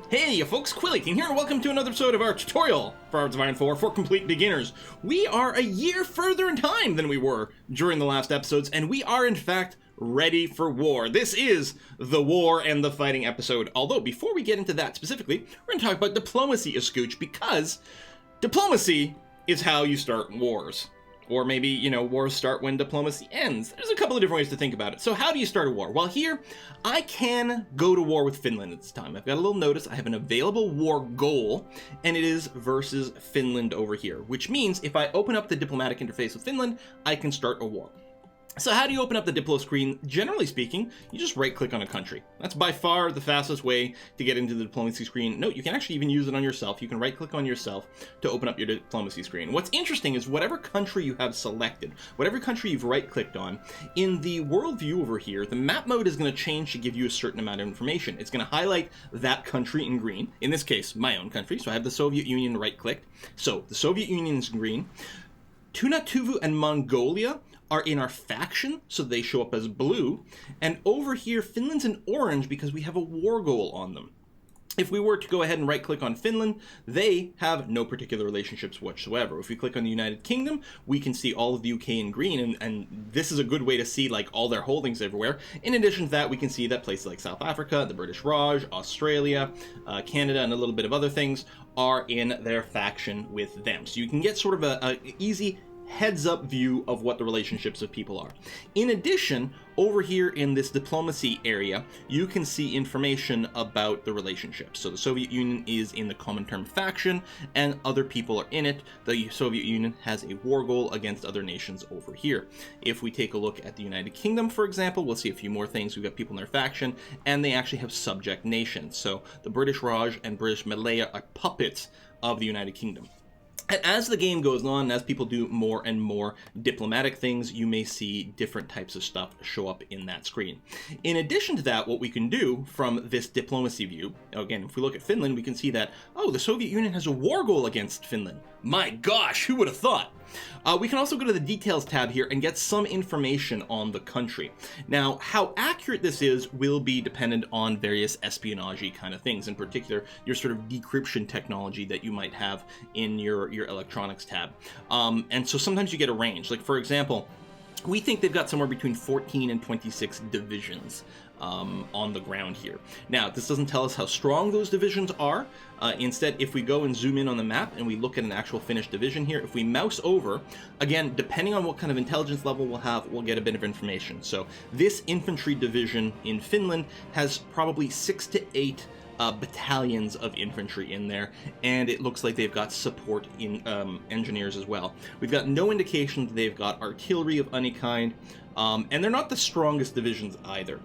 Hey you folks, Quilly18 here, and welcome to another episode of our tutorial for Hearts of Iron 4 for complete beginners. We are a year further in time than we were during the last episodes, and we are in fact ready for war. This is the war and the fighting episode, although before we get into that specifically, we're going to talk about diplomacy a scooch, because diplomacy is how you start wars. Or maybe, you know, wars start when diplomacy ends. There's a couple of different ways to think about it. So how do you start a war? Well, here, I can go to war with Finland at this time. I've got a little notice. I have an available war goal, and it is versus Finland over here, which means if I open up the diplomatic interface with Finland, I can start a war. So how do you open up the Diplo screen? Generally speaking, you just right-click on a country. That's by far the fastest way to get into the diplomacy screen. Note, you can actually even use it on yourself. You can right-click on yourself to open up your diplomacy screen. What's interesting is whatever country you have selected, whatever country you've right-clicked on, in the world view over here, the map mode is going to change to give you a certain amount of information. It's going to highlight that country in green, in this case, my own country. So I have the Soviet Union right-clicked. So the Soviet Union is green. Tunatuvu and Mongolia are in our faction, so they show up as blue, and over here Finland's in orange because we have a war goal on them. If we were to go ahead and right-click on Finland, they have no particular relationships whatsoever. If we click on the United Kingdom, we can see all of the UK in green, and this is a good way to see like all their holdings everywhere. In addition to that, we can see that places like South Africa, the British Raj, Australia, Canada, and a little bit of other things are in their faction with them. So you can get sort of a easy heads-up view of what the relationships of people are. In addition, over here in this diplomacy area, you can see information about the relationships. So the Soviet Union is in the Common Term faction, and other people are in it. The Soviet Union has a war goal against other nations over here. If we take a look at the United Kingdom, for example, we'll see a few more things. We've got people in their faction, and they actually have subject nations. So the British Raj and British Malaya are puppets of the United Kingdom. And as the game goes on, as people do more and more diplomatic things, you may see different types of stuff show up in that screen. In addition to that, what we can do from this diplomacy view, again, if we look at Finland, we can see that, oh, the Soviet Union has a war goal against Finland. My gosh, who would have thought? We can also go to the details tab here and get some information on the country. Now, how accurate this is will be dependent on various espionage kind of things, in particular, your sort of decryption technology that you might have in your electronics tab. And so sometimes you get a range. Like, for example, we think they've got somewhere between 14 and 26 divisions on the ground here. Now, this doesn't tell us how strong those divisions are. Instead, if we go and zoom in on the map and we look at an actual finished division here, if we mouse over, again, depending on what kind of intelligence level we'll have, we'll get a bit of information. So this infantry division in Finland has probably 6 to 8 battalions of infantry in there, and it looks like they've got support in engineers as well. We've got no indication that they've got artillery of any kind, and they're not the strongest divisions either.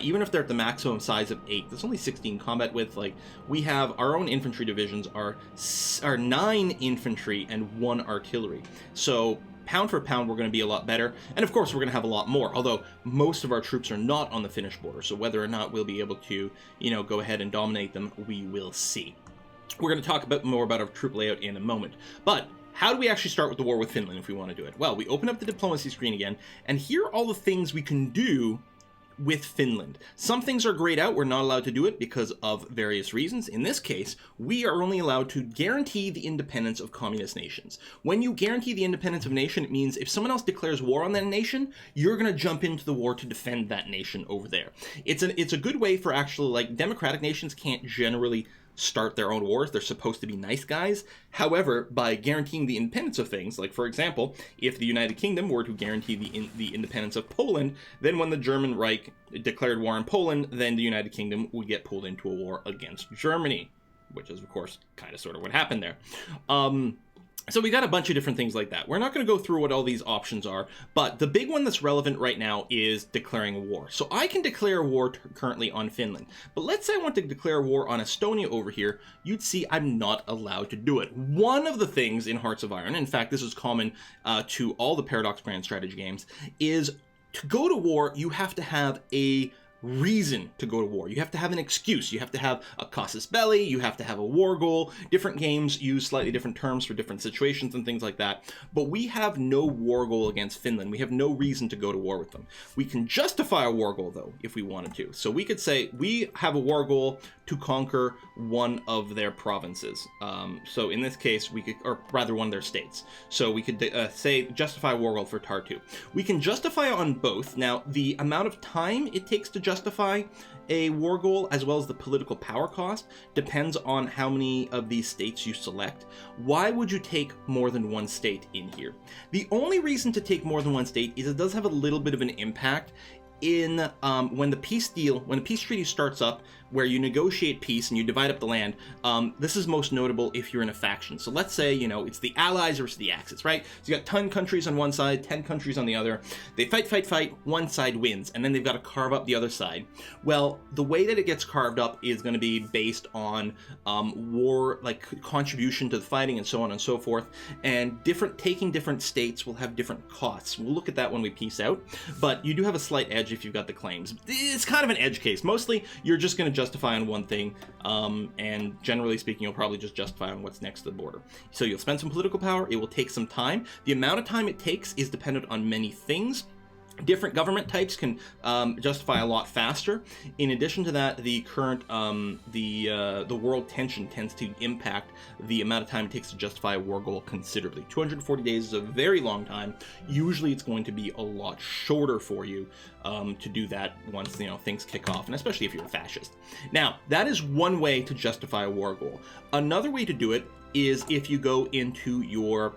Even if they're at the maximum size of 8, there's only 16 combat width. Like, we have our own infantry divisions are 9 infantry and 1 artillery. So pound for pound, we're going to be a lot better. And of course, we're going to have a lot more, although most of our troops are not on the Finnish border. So whether or not we'll be able to, you know, go ahead and dominate them, we will see. We're going to talk more about our troop layout in a moment. But how do we actually start with the war with Finland if we want to do it? Well, we open up the diplomacy screen again, and here are all the things we can do with Finland. Some things are grayed out. We're not allowed to do it because of various reasons. In this case, we are only allowed to guarantee the independence of communist nations. When you guarantee the independence of a nation, it means if someone else declares war on that nation, you're going to jump into the war to defend that nation over there. It's a good way for actually, like, democratic nations can't generally start their own wars. They're supposed to be nice guys. However, by guaranteeing the independence of things, like, for example, if the United Kingdom were to guarantee the independence of Poland, then when the German Reich declared war on Poland, then the United Kingdom would get pulled into a war against Germany, which is, of course, kind of sort of what happened there. So we got a bunch of different things like that. We're not going to go through what all these options are, but the big one that's relevant right now is declaring war. So I can declare war currently on Finland, but let's say I want to declare war on Estonia over here, you'd see I'm not allowed to do it. One of the things in Hearts of Iron, in fact, this is common to all the Paradox brand strategy games, is to go to war, you have to have a reason to go to war. You have to have an excuse. You have to have a casus belli, you have to have a war goal. Different games use slightly different terms for different situations and things like that. But we have no war goal against Finland. We have no reason to go to war with them. We can justify a war goal, though, if we wanted to. So we could say we have a war goal to conquer one of their provinces. So in this case, we could, or rather one of their states. So we could say justify a war goal for Tartu. We can justify on both. Now, the amount of time it takes to justify a war goal, as well as the political power cost, depends on how many of these states you select. Why would you take more than one state in here? The only reason to take more than one state is it does have a little bit of an impact in when the peace treaty starts up, where you negotiate peace and you divide up the land. This is most notable if you're in a faction. So let's say, you know, it's the Allies versus the Axis, right? So you got 10 countries on one side, 10 countries on the other. They fight, one side wins, and then they've got to carve up the other side. Well, the way that it gets carved up is going to be based on war, like contribution to the fighting and so on and so forth. And taking different states will have different costs. We'll look at that when we piece out, but you do have a slight edge if you've got the claims. It's kind of an edge case. Mostly, you're just going to justify on one thing, and generally speaking, you'll probably just justify on what's next to the border. So you'll spend some political power. It will take some time. The amount of time it takes is dependent on many things. Different government types can justify a lot faster. In addition to that, the current the world tension tends to impact the amount of time it takes to justify a war goal considerably. 240 days is a very long time. Usually, it's going to be a lot shorter for you to do that once things kick off, and especially if you're a fascist. Now, that is one way to justify a war goal. Another way to do it is if you go into your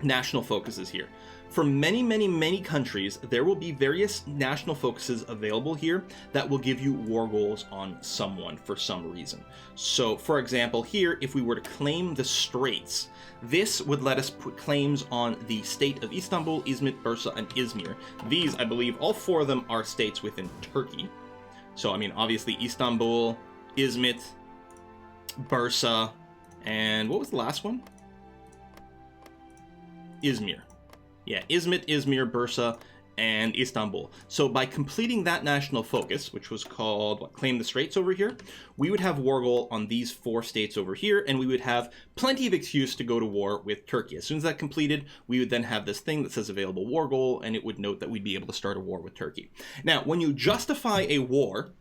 national focuses here. For many, many, many countries, there will be various national focuses available here that will give you war goals on someone for some reason. So, for example, here, if we were to claim the Straits, this would let us put claims on the state of Istanbul, Izmit, Bursa, and Izmir. These, I believe, all four of them are states within Turkey. So, I mean, obviously, Istanbul, Izmit, Bursa, and what was the last one? Izmir. Yeah, Izmit, Izmir, Bursa, and Istanbul. So by completing that national focus, which was called Claim the Straits over here, we would have war goal on these four states over here, and we would have plenty of excuse to go to war with Turkey. As soon as that completed, we would then have this thing that says available war goal, and it would note that we'd be able to start a war with Turkey. Now, when you justify a war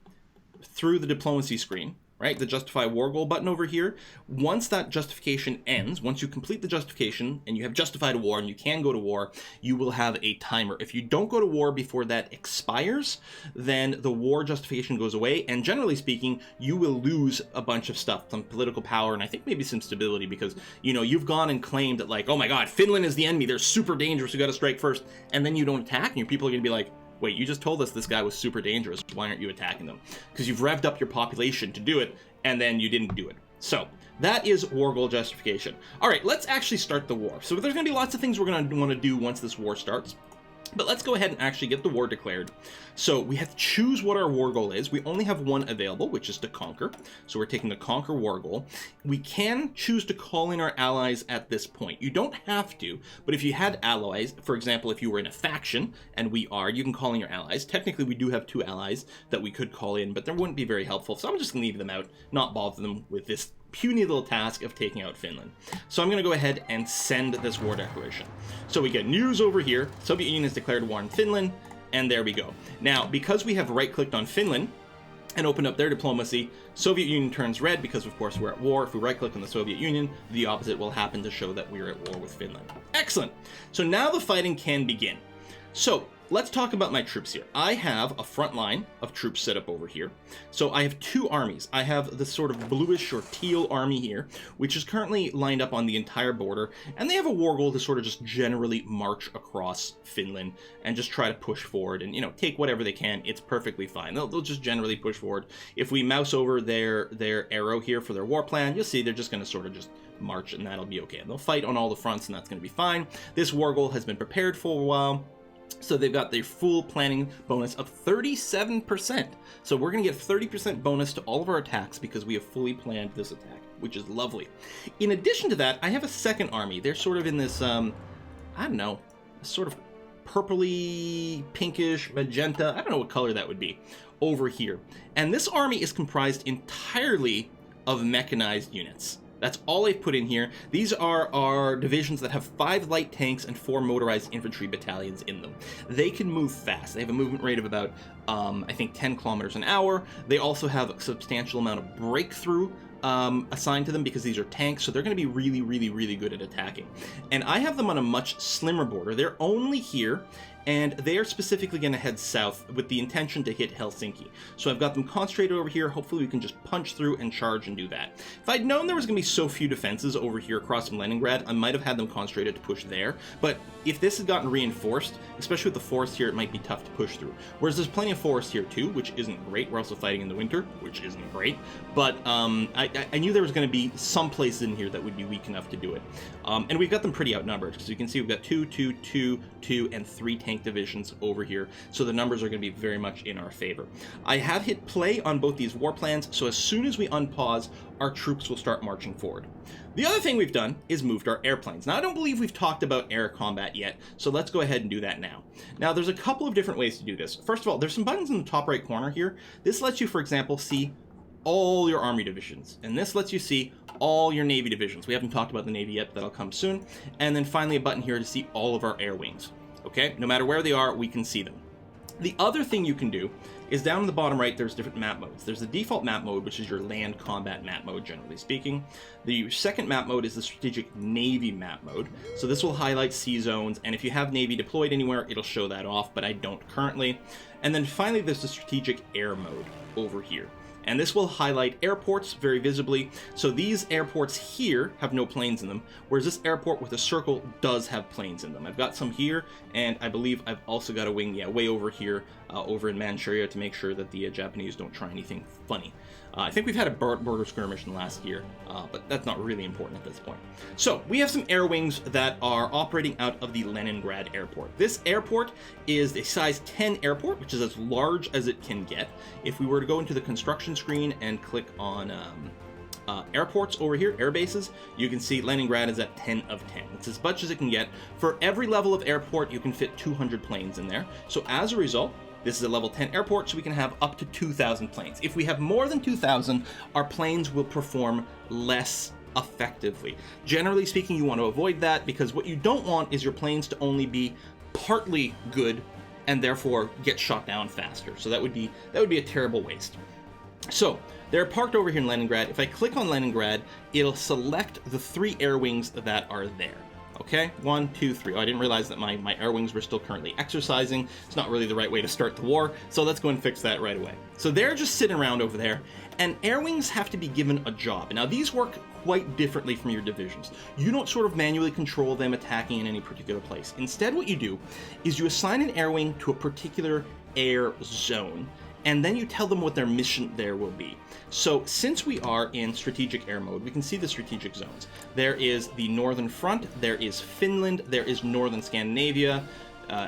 through the diplomacy screen, right, the justify war goal button over here, once that justification ends, once you complete the justification and you have justified a war and you can go to war, you will have a timer. If you don't go to war before that expires, then the war justification goes away, and generally speaking, you will lose a bunch of stuff, some political power, and I think maybe some stability, because, you've gone and claimed that, like, oh my god, Finland is the enemy, they're super dangerous, we gotta strike first, and then you don't attack, and your people are gonna be like, wait, you just told us this guy was super dangerous. Why aren't you attacking them? Because you've revved up your population to do it, and then you didn't do it. So that is war goal justification. All right, let's actually start the war. So there's going to be lots of things we're going to want to do once this war starts. But let's go ahead and actually get the war declared. So we have to choose what our war goal is. We only have one available, which is to conquer. So we're taking the conquer war goal. We can choose to call in our allies at this point. You don't have to, but if you had allies, for example, if you were in a faction, and we are, you can call in your allies. Technically, we do have 2 allies that we could call in, but they wouldn't be very helpful. So I'm just going to leave them out, not bother them with this puny little task of taking out Finland. So I'm going to go ahead and send this war declaration. So we get news over here. Soviet Union has declared war on Finland, and there we go. Now, because we have right-clicked on Finland and opened up their diplomacy, Soviet Union turns red because, of course, we're at war. If we right-click on the Soviet Union, the opposite will happen to show that we're at war with Finland. Excellent. So now the fighting can begin. So let's talk about my troops here. I have a front line of troops set up over here. So I have 2 armies. I have this sort of bluish or teal army here, which is currently lined up on the entire border, and they have a war goal to sort of just generally march across Finland and just try to push forward and, take whatever they can. It's perfectly fine. They'll just generally push forward. If we mouse over their arrow here for their war plan, you'll see they're just going to sort of just march, and that'll be okay. And they'll fight on all the fronts, and that's going to be fine. This war goal has been prepared for a while. So they've got their full planning bonus of 37%. So we're going to get 30% bonus to all of our attacks because we have fully planned this attack, which is lovely. In addition to that, I have a second army. They're sort of in this, I don't know, sort of purpley, pinkish, magenta, I don't know what color that would be, over here. And this army is comprised entirely of mechanized units. That's all I've put in here. These are our divisions that have 5 light tanks and 4 motorized infantry battalions in them. They can move fast. They have a movement rate of about, I think, 10 kilometers an hour. They also have a substantial amount of breakthrough assigned to them because these are tanks, so they're going to be really, really, really good at attacking. And I have them on a much slimmer border. They're only here, and they are specifically going to head south with the intention to hit Helsinki. So I've got them concentrated over here. Hopefully we can just punch through and charge and do that. If I'd known there was going to be so few defenses over here across from Leningrad, I might have had them concentrated to push there. But if this had gotten reinforced, especially with the forest here, it might be tough to push through. Whereas there's plenty of forest here too, which isn't great. We're also fighting in the winter, which isn't great. But I knew there was going to be some places in here that would be weak enough to do it. And we've got them pretty outnumbered, because you can see we've got 2, 2, 2, 2, and 3 tank divisions over here, so the numbers are going to be very much in our favor. I have hit play on both these war plans, so as soon as we unpause, our troops will start marching forward. The other thing we've done is moved our airplanes. Now, I don't believe we've talked about air combat yet, so let's go ahead and do that now. Now, there's a couple of different ways to do this. First of all, there's some buttons in the top right corner here. This lets you, for example, see all your army divisions, and this lets you see all your navy divisions. We haven't talked about the navy yet, that'll come soon. And then finally a button here to see all of our air wings. Okay, no matter where they are, we can see them. The other thing you can do is down in the bottom right, there's different map modes. There's the default map mode, which is your land combat map mode, generally speaking. The second map mode is the strategic navy map mode. So this will highlight sea zones, and if you have navy deployed anywhere, it'll show that off, but I don't currently. And then finally, there's the strategic air mode over here. And this will highlight airports very visibly. So these airports here have no planes in them, whereas this airport with a circle does have planes in them. I've got some here, and I believe I've also got a wing, way over here, over in Manchuria, to make sure that the Japanese don't try anything funny. I think we've had a border skirmish in the last year, but that's not really important at this point. So we have some air wings that are operating out of the Leningrad airport. This airport is a size 10 airport, which is as large as it can get. If we were to go into the construction screen and click on airports over here, air bases, you can see Leningrad is at 10 of 10. It's as much as it can get. For every level of airport, you can fit 200 planes in there. So as a result, this is a level 10 airport, so we can have up to 2,000 planes. If we have more than 2,000, our planes will perform less effectively. Generally speaking, you want to avoid that, because what you don't want is your planes to only be partly good and therefore get shot down faster. So that would be a terrible waste. So they're parked over here in Leningrad. If I click on Leningrad, it'll select the 3 air wings that are there. Okay, 1, 2, 3. Oh, I didn't realize that my air wings were still currently exercising. It's not really the right way to start the war, so let's go and fix that right away. So they're just sitting around over there, and air wings have to be given a job. Now, these work quite differently from your divisions. You don't sort of manually control them attacking in any particular place. Instead, what you do is you assign an air wing to a particular air zone, and then you tell them what their mission there will be. So since we are in strategic air mode, we can see the strategic zones. There is the Northern Front, there is Finland, there is Northern Scandinavia,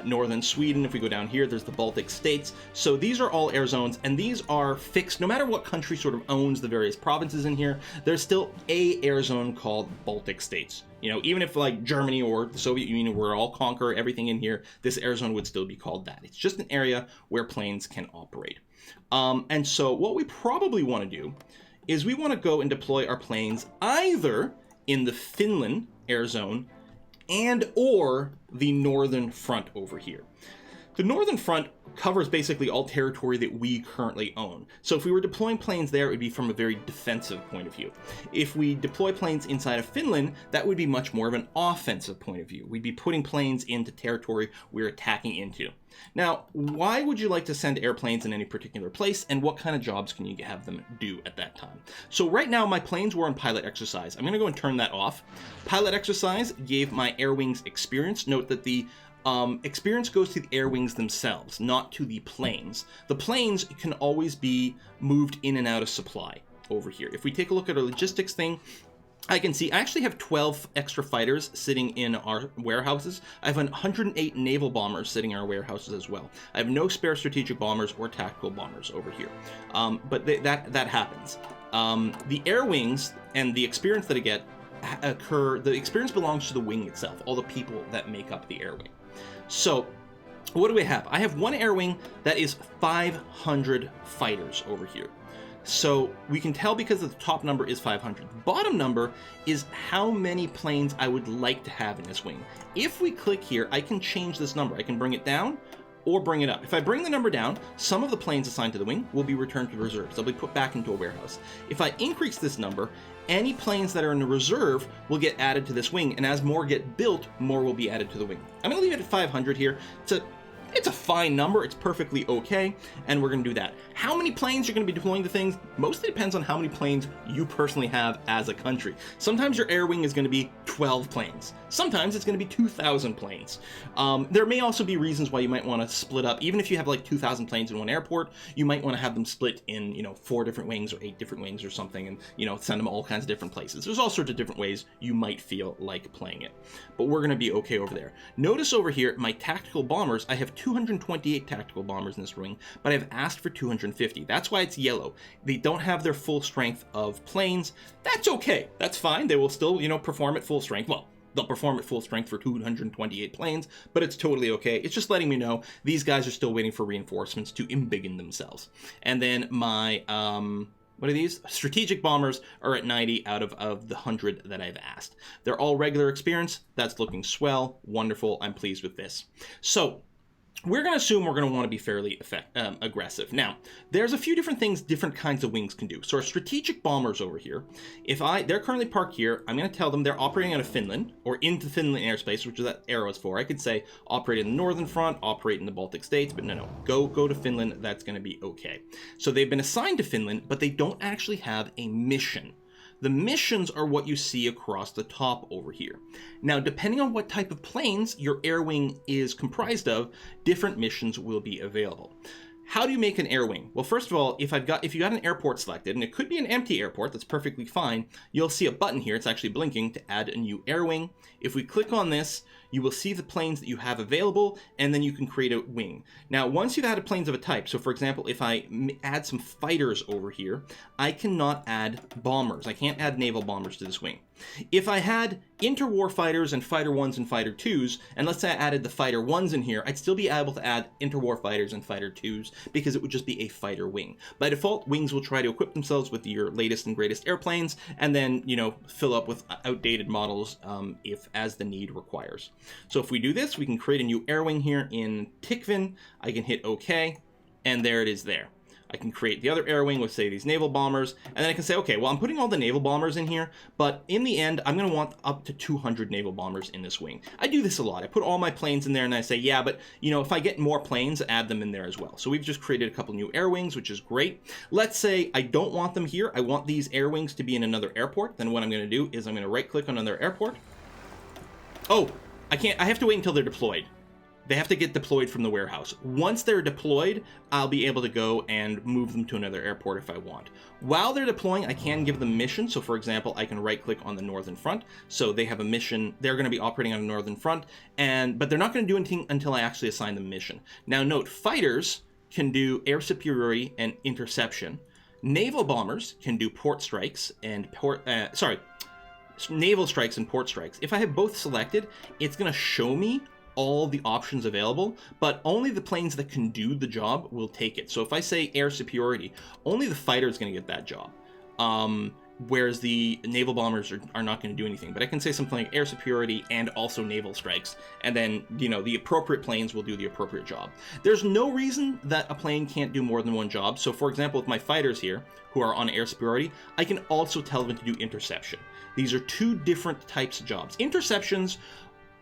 Northern Sweden. If we go down here, there's the Baltic states. So these are all air zones, and these are fixed. No matter what country sort of owns the various provinces in here, there's still a air zone called Baltic states. You know, even if like Germany or the Soviet Union were all conquer everything in here, this air zone would still be called that. It's just an area where planes can operate. And so what we probably want to do is we want to go and deploy our planes either in the Finland air zone and or the Northern Front over here. The Northern Front covers basically all territory that we currently own. So if we were deploying planes there, it would be from a very defensive point of view. If we deploy planes inside of Finland, that would be much more of an offensive point of view. We'd be putting planes into territory we're attacking into. Now, why would you like to send airplanes in any particular place, and what kind of jobs can you have them do at that time? So right now, my planes were on pilot exercise. I'm going to go and turn that off. Pilot exercise gave my air wings experience. Note that the experience goes to the air wings themselves, not to the planes. The planes can always be moved in and out of supply over here. If we take a look at our logistics thing, I can see I actually have 12 extra fighters sitting in our warehouses. I have 108 naval bombers sitting in our warehouses as well. I have no spare strategic bombers or tactical bombers over here. But that happens. The air wings and the experience that I get the experience belongs to the wing itself, all the people that make up the air wing. So what do we have? I have one air wing that is 500 fighters over here. So we can tell because the top number is 500. The bottom number is how many planes I would like to have in this wing. If we click here, I can change this number. I can bring it down or bring it up. If I bring the number down, some of the planes assigned to the wing will be returned to reserves. They'll be put back into a warehouse. If I increase this number, any planes that are in the reserve will get added to this wing, and as more get built, more will be added to the wing. I'm gonna leave it at 500 here. It's a fine number, it's perfectly okay, and we're gonna do that. How many planes you're gonna be deploying to things mostly depends on how many planes you personally have as a country. Sometimes your air wing is gonna be 12 planes. Sometimes it's gonna be 2,000 planes. There may also be reasons why you might wanna split up. Even if you have like 2,000 planes in one airport, you might wanna have them split in, 4 different wings or 8 different wings or something, and, send them all kinds of different places. There's all sorts of different ways you might feel like playing it, but we're gonna be okay over there. Notice over here, my tactical bombers, I have 228 tactical bombers in this wing, but I've asked for 250. That's why it's yellow. They don't have their full strength of planes. That's okay. That's fine. They will still, perform at full strength. Well, they'll perform at full strength for 228 planes, but it's totally okay. It's just letting me know these guys are still waiting for reinforcements to embiggen themselves. And then my, what are these? Strategic bombers are at 90 out of the 100 that I've asked. They're all regular experience. That's looking swell. Wonderful. I'm pleased with this. So we're going to assume we're going to want to be fairly aggressive. Now, there's a few different things different kinds of wings can do. So our strategic bombers over here, they're currently parked here, I'm going to tell them they're operating out of Finland, or into Finland airspace, which is that arrow is for. I could say operate in the northern front, operate in the Baltic states, but no, go to Finland, that's going to be okay. So they've been assigned to Finland, but they don't actually have a mission. The missions are what you see across the top over here. Now, depending on what type of planes your air wing is comprised of, different missions will be available. How do you make an air wing? Well, first of all, if you got an airport selected, and it could be an empty airport, that's perfectly fine, you'll see a button here, it's actually blinking, to add a new air wing. If we click on this, you will see the planes that you have available, and then you can create a wing. Now, once you've added planes of a type, so for example, if I add some fighters over here, I cannot add bombers. I can't add naval bombers to this wing. If I had interwar fighters and fighter 1s and fighter 2s, and let's say I added the fighter 1s in here, I'd still be able to add interwar fighters and fighter 2s because it would just be a fighter wing. By default, wings will try to equip themselves with your latest and greatest airplanes, and then, fill up with outdated models if as the need requires. So if we do this, we can create a new air wing here in Tikvin. I can hit OK, and there it is there. I can create the other air wing with, say, these naval bombers, and then I can say, okay, well, I'm putting all the naval bombers in here, but in the end, I'm going to want up to 200 naval bombers in this wing. I do this a lot. I put all my planes in there, and I say, yeah, but, if I get more planes, add them in there as well. So we've just created a couple new air wings, which is great. Let's say I don't want them here. I want these air wings to be in another airport. Then what I'm going to do is I'm going to right-click on another airport. Oh, I have to wait until they're deployed. They have to get deployed from the warehouse. Once they're deployed, I'll be able to go and move them to another airport if I want. While they're deploying, I can give them missions. So for example, I can right-click on the northern front. So they have a mission. They're going to be operating on the northern front, but they're not going to do anything until I actually assign them mission. Now note, fighters can do air superiority and interception. Naval bombers can do port strikes and naval strikes and port strikes. If I have both selected, it's going to show me all the options available, but only the planes that can do the job will take it. So if I say air superiority, only the fighter is going to get that job. Whereas the naval bombers are not going to do anything. But I can say something like air superiority and also naval strikes, and then, the appropriate planes will do the appropriate job. There's no reason that a plane can't do more than one job. So for example, with my fighters here, who are on air superiority, I can also tell them to do interception. These are two different types of jobs. Interceptions,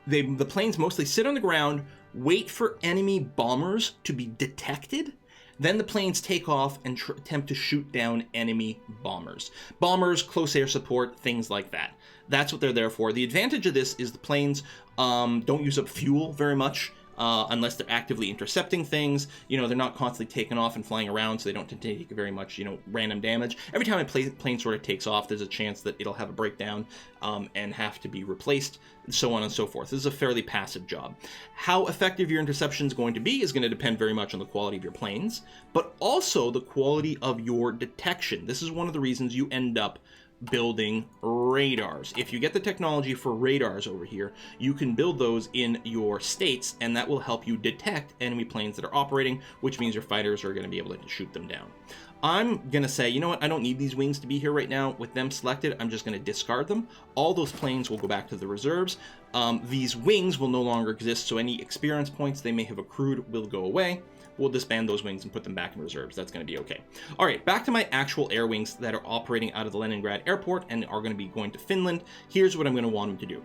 the planes mostly sit on the ground, wait for enemy bombers to be detected, then the planes take off and attempt to shoot down enemy bombers. Bombers, close air support, things like that. That's what they're there for. The advantage of this is the planes don't use up fuel very much. Unless they're actively intercepting things, they're not constantly taking off and flying around, so they don't take very much, random damage. Every time a plane sort of takes off, there's a chance that it'll have a breakdown and have to be replaced, and so on and so forth. This is a fairly passive job. How effective your interception is going to be is going to depend very much on the quality of your planes, but also the quality of your detection. This is one of the reasons you end up building radars. If you get the technology for radars over here, you can build those in your states, and that will help you detect enemy planes that are operating, which means your fighters are going to be able to shoot them down. I'm going to say, you know what, I don't need these wings to be here right now. With them selected, I'm just going to discard them. All those planes will go back to the reserves. These wings will no longer exist, so any experience points they may have accrued will go away. We'll disband those wings and put them back in reserves. That's going to be okay. All right, back to my actual air wings that are operating out of the Leningrad airport and are going to be going to Finland. Here's what I'm going to want them to do.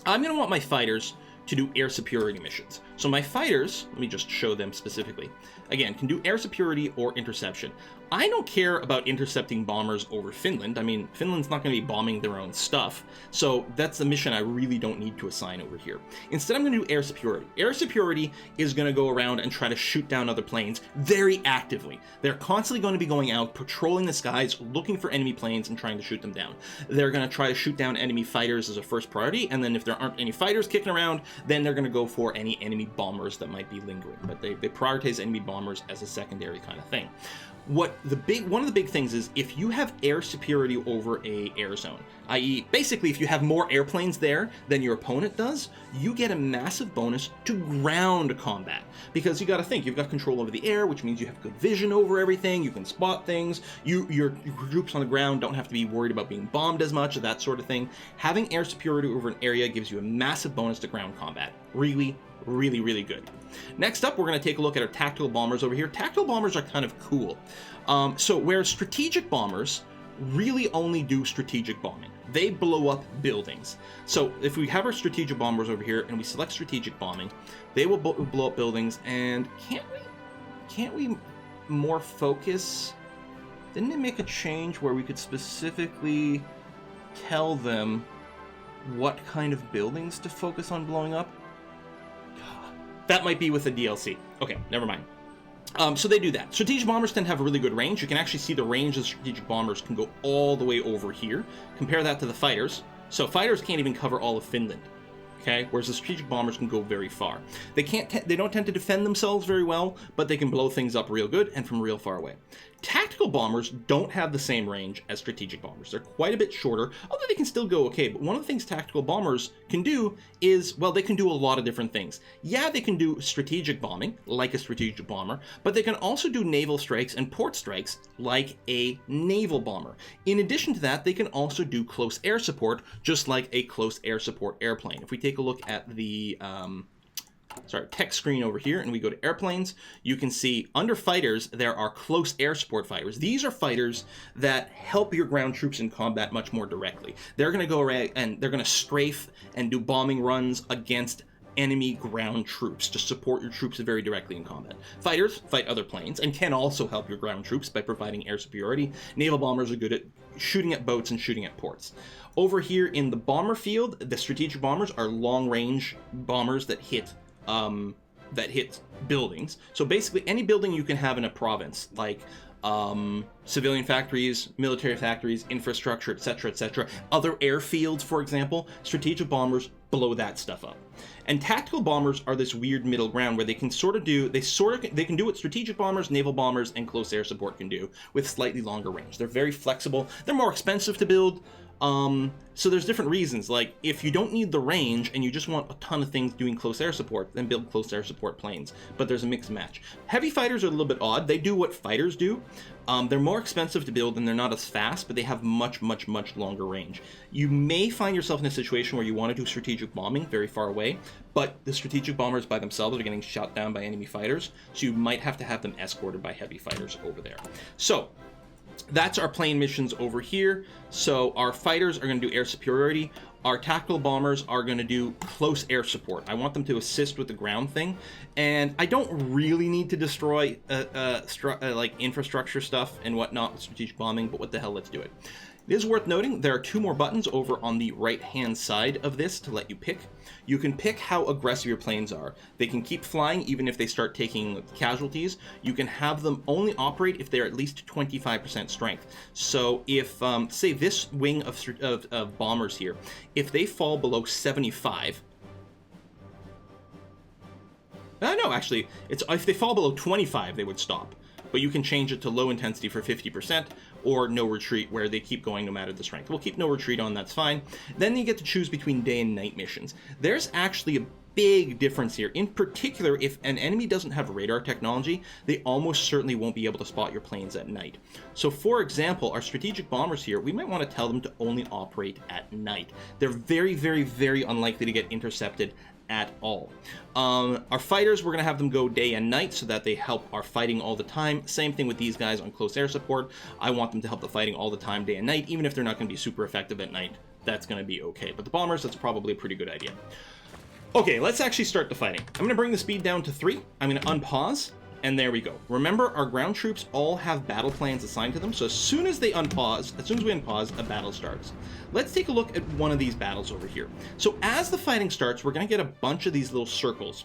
I'm going to want my fighters to do air superiority missions. So my fighters, let me just show them specifically, again, can do air superiority or interception. I don't care about intercepting bombers over Finland. I mean, Finland's not going to be bombing their own stuff, so that's a mission I really don't need to assign over here. Instead, I'm going to do air superiority. Air superiority is going to go around and try to shoot down other planes very actively. They're constantly going to be going out, patrolling the skies, looking for enemy planes and trying to shoot them down. They're going to try to shoot down enemy fighters as a first priority, and then if there aren't any fighters kicking around, then they're going to go for any enemy bombers that might be lingering. But they prioritize enemy bombers as a secondary kind of thing. One of the big things is if you have air superiority over a air zone, i.e. basically if you have more airplanes there than your opponent does, you get a massive bonus to ground combat. Because you got to think, you've got control over the air, which means you have good vision over everything, you can spot things, your troops on the ground don't have to be worried about being bombed as much, that sort of thing. Having air superiority over an area gives you a massive bonus to ground combat. Really, really good. Next up, we're going to take a look at our tactical bombers over here. Tactical bombers are kind of cool. So where strategic bombers really only do strategic bombing, they blow up buildings. So if we have our strategic bombers over here and we select strategic bombing, they will blow up buildings. And can't we more focus? Didn't they make a change where we could specifically tell them what kind of buildings to focus on blowing up? That might be with the DLC. Okay, never mind. So they do that. Strategic bombers tend to have a really good range. You can actually see the range of strategic bombers can go all the way over here. Compare that to the fighters. So fighters can't even cover all of Finland. Okay, whereas the strategic bombers can go very far. They don't tend to defend themselves very well, but they can blow things up real good and from real far away. Tactical bombers don't have the same range as strategic bombers. They're quite a bit shorter, although they can still go okay. But one of the things tactical bombers can do is, well, they can do a lot of different things. Yeah, they can do strategic bombing, like a strategic bomber, but they can also do naval strikes and port strikes, like a naval bomber. In addition to that, they can also do close air support, just like a close air support airplane. If we take a look at the text screen over here and we go to airplanes, you can see under fighters there are close air support fighters. These are fighters that help your ground troops in combat much more directly. They're going to go around and they're going to strafe and do bombing runs against enemy ground troops to support your troops very directly in combat. Fighters fight other planes and can also help your ground troops by providing air superiority. Naval bombers are good at shooting at boats and shooting at ports. Over here in the bomber field, the strategic bombers are long-range bombers that hit buildings. So basically any building you can have in a province, like civilian factories, military factories, infrastructure, etc., other airfields, for example, strategic bombers blow that stuff up. And tactical bombers are this weird middle ground where they can they can do what strategic bombers, naval bombers, and close air support can do with slightly longer range. They're very flexible. They're more expensive to build. So there's different reasons. Like if you don't need the range and you just want a ton of things doing close air support, then build close air support planes. But there's a mix and match. Heavy fighters are a little bit odd. They do what fighters do. They're more expensive to build and they're not as fast, but they have much longer range. You may find yourself in a situation where you want to do strategic bombing very far away, but the strategic bombers by themselves are getting shot down by enemy fighters, so you might have to have them escorted by heavy fighters over there. So that's our plane missions over here. So our fighters are going to do air superiority. Our tactical bombers are going to do close air support. I want them to assist with the ground thing. And I don't really need to destroy like infrastructure stuff and whatnot with strategic bombing, but what the hell, let's do it. It is worth noting there are two more buttons over on the right-hand side of this to let you pick. You can pick how aggressive your planes are. They can keep flying even if they start taking casualties. You can have them only operate if they're at least 25% strength. So if, say, this wing of bombers here, if they fall below 75... no, actually, it's if they fall below 25, they would stop. But you can change it to low intensity for 50%, or no retreat, where they keep going no matter the strength. We'll keep no retreat on, that's fine. Then you get to choose between day and night missions. There's actually a big difference here. In particular, if an enemy doesn't have radar technology, they almost certainly won't be able to spot your planes at night. So for example, our strategic bombers here, we might want to tell them to only operate at night. They're very, very, very unlikely to get intercepted at all. Our fighters, we're going to have them go day and night so that they help our fighting all the time. Same thing with these guys on close air support. I want them to help the fighting all the time, day and night. Even if they're not going to be super effective at night, that's going to be okay. But the bombers, that's probably a pretty good idea. Okay, let's actually start the fighting. I'm going to bring the speed down to 3. I'm going to unpause, and there we go. Remember, our ground troops all have battle plans assigned to them, so as soon as we unpause, a battle starts. Let's take a look at one of these battles over here. So as the fighting starts, we're going to get a bunch of these little circles,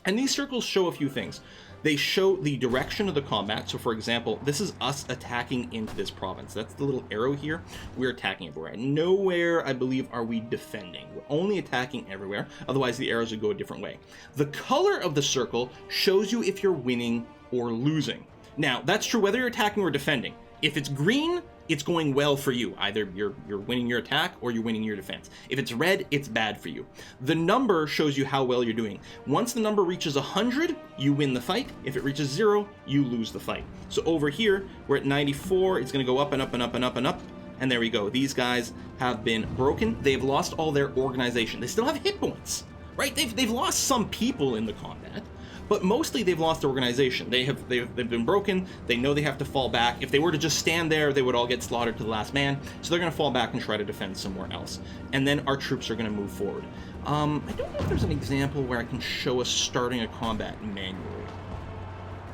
and these circles show a few things. They show the direction of the combat. So for example, this is us attacking into this province. That's the little arrow here. We're attacking everywhere. Nowhere, I believe, are we defending. We're only attacking everywhere. Otherwise, the arrows would go a different way. The color of the circle shows you if you're winning or losing. Now, that's true whether you're attacking or defending. If it's green, it's going well for you. Either you're winning your attack or you're winning your defense. If it's red, it's bad for you. The number shows you how well you're doing. Once the number reaches 100, you win the fight. If it reaches 0, you lose the fight. So over here, we're at 94. It's going to go up and up and up and up and up. And there we go. These guys have been broken. They've lost all their organization. They still have hit points, right? They've lost some people in the combat, but mostly they've lost their organization. They've been broken. They know they have to fall back. If they were to just stand there, they would all get slaughtered to the last man. So they're going to fall back and try to defend somewhere else. And then our troops are going to move forward. I don't know if there's an example where I can show us starting a combat manually.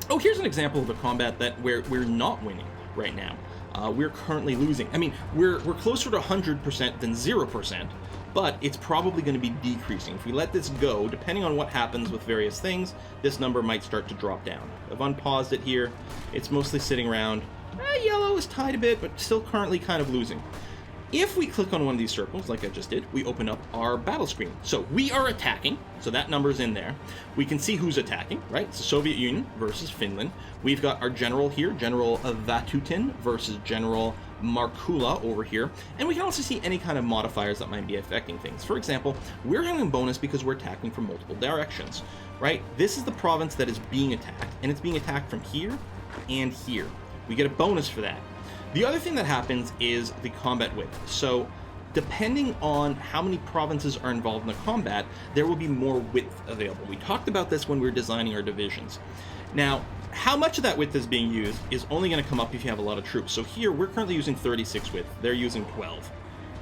Oh, here's an example of a combat where we're not winning right now. We're currently losing. I mean, we're closer to 100% than 0%. But it's probably going to be decreasing. If we let this go, depending on what happens with various things, this number might start to drop down. I've unpaused it here. It's mostly sitting around. Yellow is tied a bit, but still currently kind of losing. If we click on one of these circles, like I just did, we open up our battle screen. So we are attacking, so that number's in there. We can see who's attacking, right? It's the Soviet Union versus Finland. We've got our general here, General Vatutin versus General Markula over here, and we can also see any kind of modifiers that might be affecting things. For example, we're having a bonus because we're attacking from multiple directions, right? This is the province that is being attacked, and it's being attacked from here and here. We get a bonus for that. The other thing that happens is the combat width. So depending on how many provinces are involved in the combat, there will be more width available. We talked about this when we were designing our divisions. Now, how much of that width is being used is only going to come up if you have a lot of troops. So here, we're currently using 36 width. They're using 12.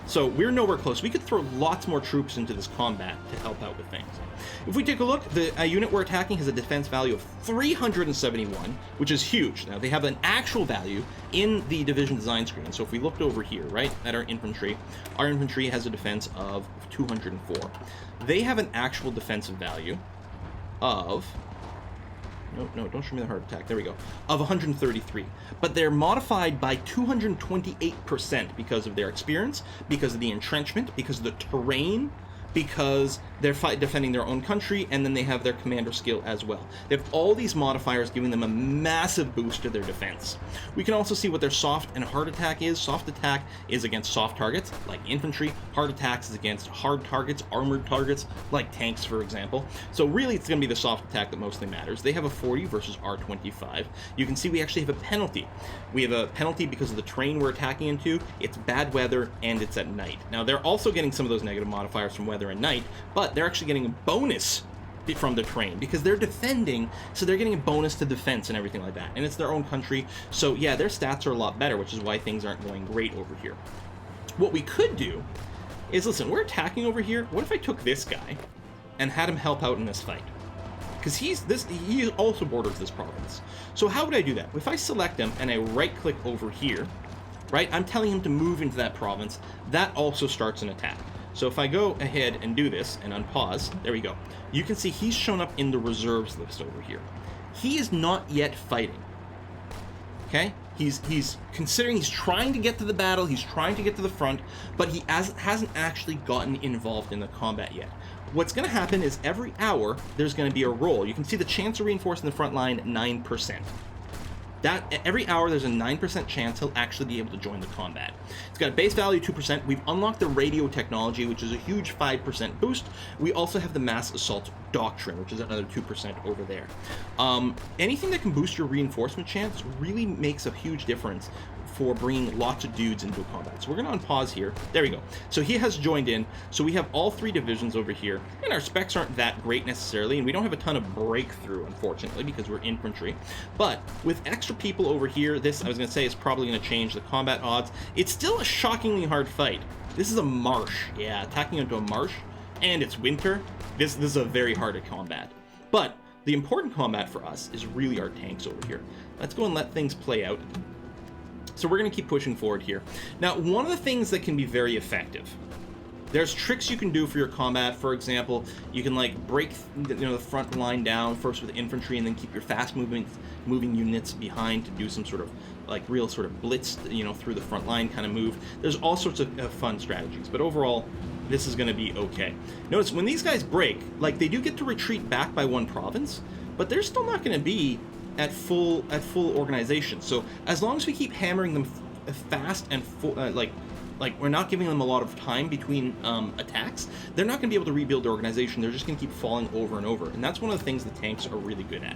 So we're nowhere close. We could throw lots more troops into this combat to help out with things. If we take a look, the unit we're attacking has a defense value of 371, which is huge. Now, they have an actual value in the division design screen. So if we looked over here, right, at our infantry has a defense of 204. They have an actual defensive value of... No, don't show me the heart attack. There we go. Of 133. But they're modified by 228% because of their experience, because of the entrenchment, because of the terrain, because they're defending their own country, and then they have their commander skill as well. They have all these modifiers giving them a massive boost to their defense. We can also see what their soft and hard attack is. Soft attack is against soft targets, like infantry. Hard attacks is against hard targets, armored targets, like tanks, for example. So really, it's going to be the soft attack that mostly matters. They have a 40 versus our 25. You can see we actually have a penalty. We have a penalty because of the terrain we're attacking into. It's bad weather, and it's at night. Now, they're also getting some of those negative modifiers from weather and night, but they're actually getting a bonus from the terrain because they're defending, so they're getting a bonus to defense and everything like that. And it's their own country, so yeah, their stats are a lot better, which is why things aren't going great over here. What we could do is, listen, we're attacking over here. What if I took this guy and had him help out in this fight? Because he also borders this province. So how would I do that? If I select him and I right-click over here, right, I'm telling him to move into that province. That also starts an attack. So if I go ahead and do this and unpause, there we go. You can see he's shown up in the reserves list over here. He is not yet fighting. Okay? He's considering, he's trying to get to the battle, he's trying to get to the front, but he hasn't actually gotten involved in the combat yet. What's going to happen is every hour, there's going to be a roll. You can see the chance of reinforcing the front line, 9%. that every hour there's a 9% chance he'll actually be able to join the combat. It's got a base value 2%. We've unlocked the radio technology, which is a huge 5% boost. We also have the mass assault doctrine, which is another 2% over there. Anything that can boost your reinforcement chance really makes a huge difference for bringing lots of dudes into a combat. So we're going to unpause here. There we go. So he has joined in. So we have all 3 divisions over here. And our specs aren't that great necessarily. And we don't have a ton of breakthrough, unfortunately, because we're infantry. But with extra people over here, this, I was going to say, is probably going to change the combat odds. It's still a shockingly hard fight. This is a marsh. Yeah, attacking into a marsh. And it's winter. This is a very hard combat. But the important combat for us is really our tanks over here. Let's go and let things play out. So we're going to keep pushing forward here. Now, one of the things that can be very effective, there's tricks you can do for your combat. For example, you can like break the front line down first with infantry and then keep your fast moving units behind to do some sort of like real sort of blitz, through the front line kind of move. There's all sorts of fun strategies, but overall, this is going to be okay. Notice when these guys break, like they do get to retreat back by 1 province, but they're still not going to be at full organization. So as long as we keep hammering them fast and full, like we're not giving them a lot of time between attacks, they're not going to be able to rebuild their organization. They're just going to keep falling over and over, and that's one of the things the tanks are really good at.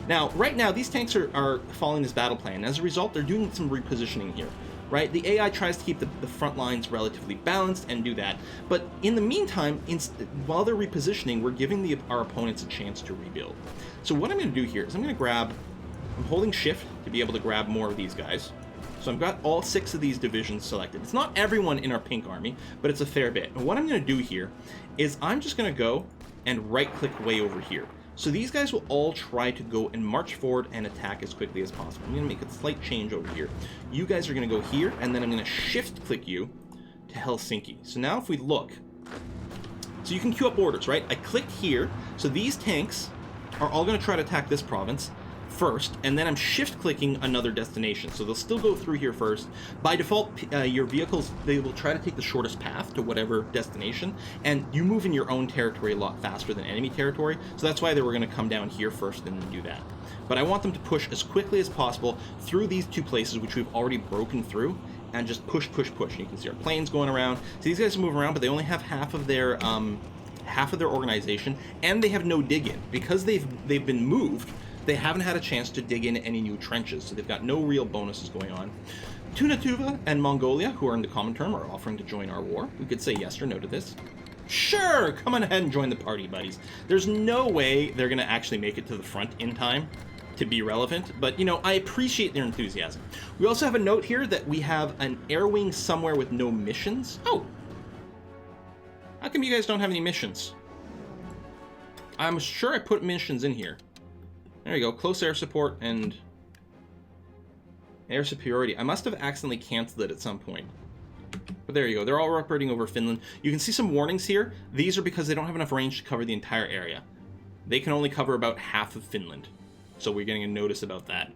Now, right now, these tanks are following this battle plan. As a result, they're doing some repositioning here. Right, the AI tries to keep the front lines relatively balanced and do that, but in the meantime, while they're repositioning, we're giving our opponents a chance to rebuild. So what I'm going to do here is I'm holding shift to be able to grab more of these guys. So I've got all 6 of these divisions selected. It's not everyone in our pink army, but it's a fair bit. And what I'm going to do here is I'm just going to go and right-click way over here. So these guys will all try to go and march forward and attack as quickly as possible. I'm going to make a slight change over here. You guys are going to go here, and then I'm going to shift-click you to Helsinki. So now if we look, so you can queue up orders, right? I clicked here, so these tanks are all going to try to attack this province first, and then I'm shift-clicking another destination. So they'll still go through here first. By default, your vehicles, they will try to take the shortest path to whatever destination, and you move in your own territory a lot faster than enemy territory, so that's why they were going to come down here first and then do that. But I want them to push as quickly as possible through these 2 places, which we've already broken through, and just push. And you can see our planes going around. So these guys move around, but they only have half of their organization, and they have no dig-in. Because they've been moved, they haven't had a chance to dig into any new trenches, so they've got no real bonuses going on. Tunatuva and Mongolia, who are in the common term, are offering to join our war. We could say yes or no to this. Sure, come on ahead and join the party, buddies. There's no way they're going to actually make it to the front in time to be relevant, but, I appreciate their enthusiasm. We also have a note here that we have an air wing somewhere with no missions. Oh! How come you guys don't have any missions? I'm sure I put missions in here. There you go, close air support and air superiority. I must have accidentally canceled it at some point. But there you go, they're all operating over Finland. You can see some warnings here. These are because they don't have enough range to cover the entire area. They can only cover about half of Finland. So we're getting a notice about that.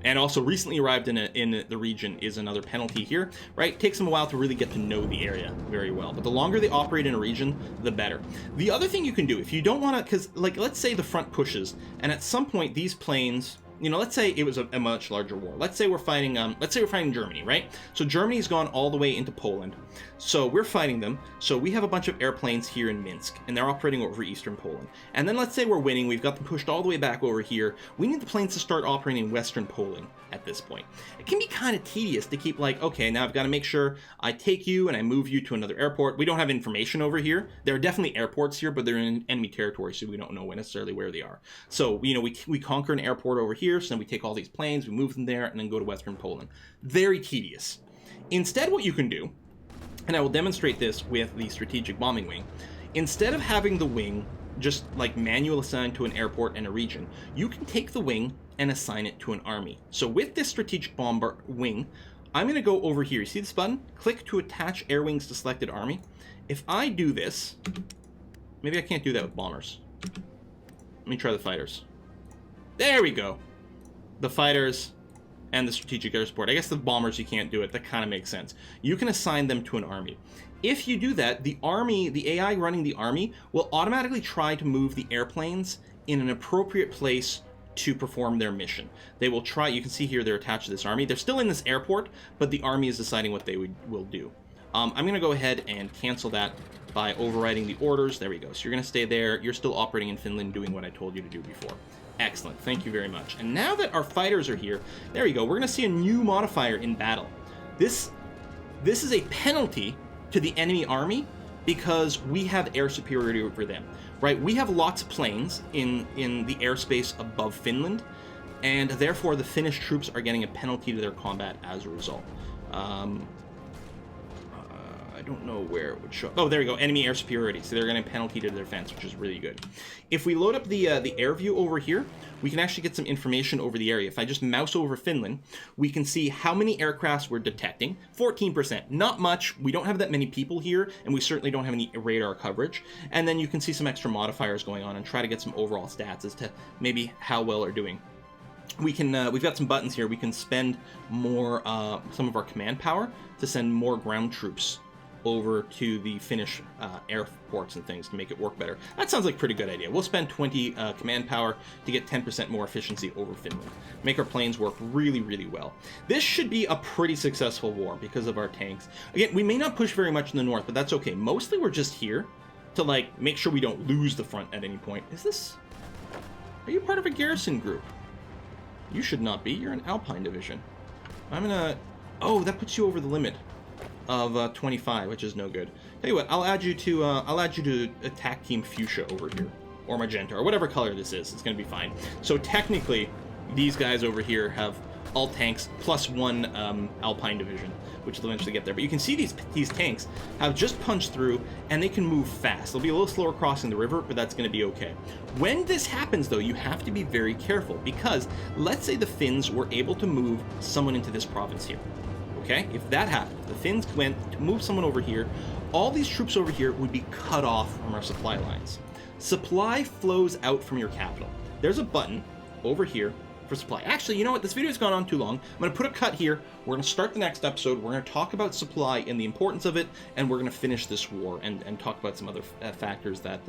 And also recently arrived in the region is another penalty here, right? It takes them a while to really get to know the area very well. But the longer they operate in a region, the better. The other thing you can do, if you don't want to, because like let's say the front pushes, and at some point these planes, let's say it was a much larger war. Let's say we're fighting Germany, right? So Germany's gone all the way into Poland. So we're fighting them. So we have a bunch of airplanes here in Minsk, and they're operating over eastern Poland. And then let's say we're winning. We've got them pushed all the way back over here. We need the planes to start operating in western Poland at this point. It can be kind of tedious to keep like, okay, now I've got to make sure I take you and I move you to another airport. We don't have information over here. There are definitely airports here, but they're in enemy territory, so we don't know necessarily where they are. So, we conquer an airport over here, so then we take all these planes, we move them there, and then go to western Poland. Very tedious. Instead, what you can do, and I will demonstrate this with the strategic bombing wing, instead of having the wing just like manual assigned to an airport and a region, you can take the wing and assign it to an army. So with this strategic bomber wing, I'm going to go over here. You see this button? Click to attach air wings to selected army. If I do this, maybe I can't do that with bombers. Let me try the fighters. There we go. The fighters and the strategic air support. I guess the bombers you can't do it. That kind of makes sense. You can assign them to an army. If you do that, the army, the AI running the army, will automatically try to move the airplanes in an appropriate place to perform their mission. They will try, you can see here they're attached to this army. They're still in this airport, but the army is deciding what they will do. I'm going to go ahead and cancel that by overriding the orders. There we go. So you're going to stay there. You're still operating in Finland, doing what I told you to do before. Excellent. Thank you very much. And now that our fighters are here, there we go. We're going to see a new modifier in battle. This is a penalty to the enemy army because we have air superiority over them, right? We have lots of planes in the airspace above Finland, and therefore the Finnish troops are getting a penalty to their combat as a result. I don't know where it would show. Oh, there we go. Enemy air superiority. So they're getting a penalty to their defense, which is really good. If we load up the air view over here, we can actually get some information over the area. If I just mouse over Finland, we can see how many aircrafts we're detecting. 14%. Not much. We don't have that many people here, and we certainly don't have any radar coverage. And then you can see some extra modifiers going on and try to get some overall stats as to maybe how well they're doing. We can we've got some buttons here. We can spend more some of our command power to send more ground troops over to the Finnish airports and things to make it work better. That sounds like a pretty good idea. We'll spend 20 command power to get 10% more efficiency over Finland. Make our planes work really, really well. This should be a pretty successful war because of our tanks. Again, we may not push very much in the north, but that's okay. Mostly we're just here to like make sure we don't lose the front at any point. Are you part of a garrison group? You should not be. You're an Alpine division. Oh, that puts you over the limit of 25, which is no good. Tell you what, I'll add you to attack team fuchsia over here, or magenta, or whatever color this is. It's gonna be fine. So technically, these guys over here have all tanks plus one Alpine division, which will eventually get there. But you can see these tanks have just punched through, and they can move fast. They'll be a little slower crossing the river, but that's going to be okay. When this happens, though, you have to be very careful, because let's say the Finns were able to move someone into this province here. Okay, if that happened, the Finns went to move someone over here, all these troops over here would be cut off from our supply lines. Supply flows out from your capital. There's a button over here for supply. Actually, you know what? This video's gone on too long. I'm going to put a cut here. We're going to start the next episode. We're going to talk about supply and the importance of it, and we're going to finish this war and talk about some other factors that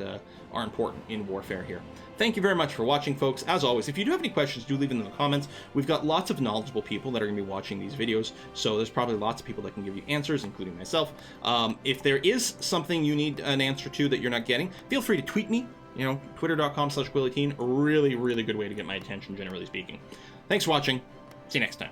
are important in warfare here. Thank you very much for watching, folks. As always, if you do have any questions, do leave them in the comments. We've got lots of knowledgeable people that are going to be watching these videos, so there's probably lots of people that can give you answers, including myself. If there is something you need an answer to that you're not getting, feel free to tweet me. You know, twitter.com/Gwillyteen, a really, really good way to get my attention, generally speaking. Thanks for watching. See you next time.